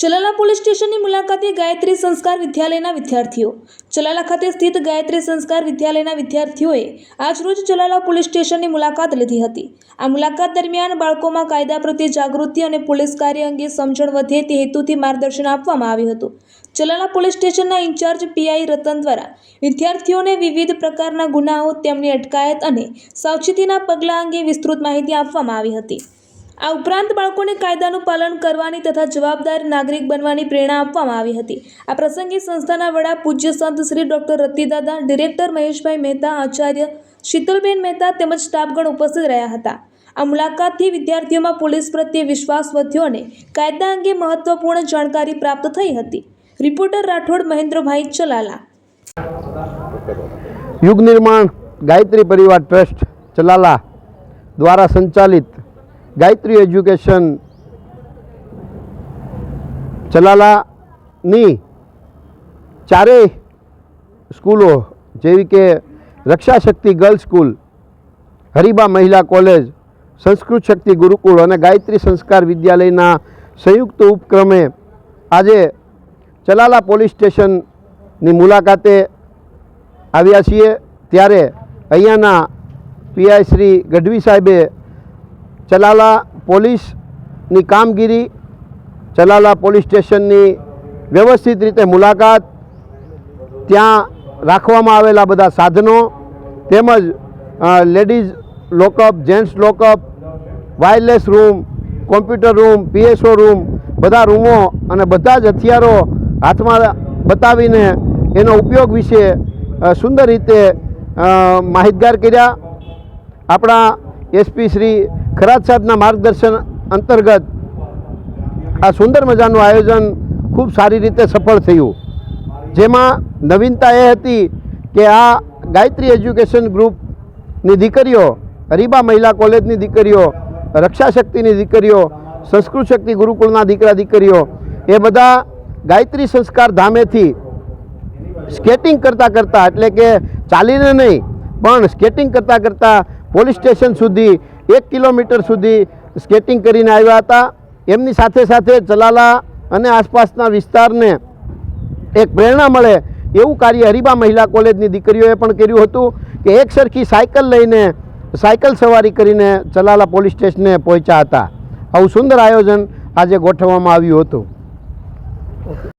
Chalala police સ્ટેશનની મુલાકાતે ગાયત્રી સંસ્કાર વિદ્યાલયના વિદ્યાર્થીઓ। ચલાલા ખાતે સ્થિત ગાયત્રી સંસ્કાર વિદ્યાલયના વિદ્યાર્થીઓએ આજરોજ ચલાલા પોલીસ સ્ટેશનની મુલાકાત લીધી હતી। આ મુલાકાત દરમિયાન બાળકોમાં કાયદા પ્રત્યે જાગૃતિ અને પોલીસ કાર્ય અંગે સમજણ વધે તે હેતુથી માર્ગદર્શન આપવામાં આવ્યું હતું। ચલાલા પોલીસ સ્ટેશનના ઇન્ચાર્જ પીઆઈ રતન દ્વારા વિદ્યાર્થીઓને વિવિધ પ્રકારના ગુનાઓ, તેમની અટકાયત અને સાવચેતીના પગલાં અંગે વિસ્તૃત માહિતી આપવામાં આવી હતી। આ ઉપરાંત બાળકોને કાયદાનું પાલન કરવાની તથા જવાબદાર નાગરિક બનવાની પ્રેરણા આપવામાં આવી હતી। આ પ્રસંગે સંસ્થાના વડા પૂજ્ય સંત શ્રી ડોક્ટર રતિદાદા, ડિરેક્ટર મહેશભાઈ મહેતા, આચાર્ય શીતલબેન મહેતા તેમજ સ્ટાફગણ ઉપસ્થિત રહ્યા હતા। આ મુલાકાતથી વિદ્યાર્થીઓમાં પોલીસ પ્રત્યે વિશ્વાસ વધ્યો અને કાયદા અંગે મહત્વપૂર્ણ જાણકારી પ્રાપ્ત થઈ હતી। રિપોર્ટર રાઠોડ મહેન્દ્રભાઈ, ચલાલા। યુગ નિર્માણ ગાયત્રી પરિવાર ટ્રસ્ટ ચલાલા દ્વારા સંચાલિત ગાયત્રી એજ્યુકેશન ચલાલાની ચારેય સ્કૂલો જેવી કે રક્ષા શક્તિ ગર્લ્સ સ્કૂલ, હરિબા મહિલા કોલેજ, સંસ્કૃત શક્તિ ગુરુકુળ અને ગાયત્રી સંસ્કાર વિદ્યાલયના સંયુક્ત ઉપક્રમે આજે ચલાલા પોલીસ સ્ટેશનની મુલાકાતે આવ્યા છીએ। ત્યારે અહીંયાના પીઆઈ શ્રી ગઢવી સાહેબે ચલાલા પોલીસની કામગીરી, ચલાલા પોલીસ સ્ટેશનની વ્યવસ્થિત રીતે મુલાકાત, ત્યાં રાખવામાં આવેલા બધા સાધનો તેમજ ladies lockup, gents lockup, wireless room, computer room, PSO room, બધા રૂમો અને બધા જ હથિયારો હાથમાં બતાવીને એનો ઉપયોગ વિશે સુંદર રીતે માહિતગાર કર્યા। આપણા એસપી શ્રી ખરાત સાહેબના માર્ગદર્શન અંતર્ગત આ સુંદર મજાનું આયોજન ખૂબ સારી રીતે સફળ થયું, જેમાં નવીનતા એ હતી કે આ ગાયત્રી એજ્યુકેશન ગ્રુપની દીકરીઓ, હરિબા મહિલા કોલેજની દીકરીઓ, રક્ષા શક્તિની દીકરીઓ, સંસ્કૃત શક્તિ ગુરુકુળના દીકરા દીકરીઓ એ બધા ગાયત્રી સંસ્કાર ધામેથી સ્કેટિંગ કરતાં કરતાં, એટલે કે ચાલીને નહીં પણ સ્કેટિંગ કરતાં કરતાં પોલીસ સ્ટેશન સુધી 1 કિલોમીટર સુધી સ્કેટિંગ કરીને આવ્યા હતા। એમની સાથે સાથે ચલાલા અને આસપાસના વિસ્તારને એક પ્રેરણા મળે એવું કાર્ય હરિબા મહિલા કોલેજની દીકરીઓએ પણ કર્યું હતું કે એક સરખી સાયકલ લઈને સાયકલ સવારી કરીને ચલાલા પોલીસ સ્ટેશને પહોંચ્યા હતા। આવું સુંદર આયોજન આજે ગોઠવવામાં આવ્યું હતું।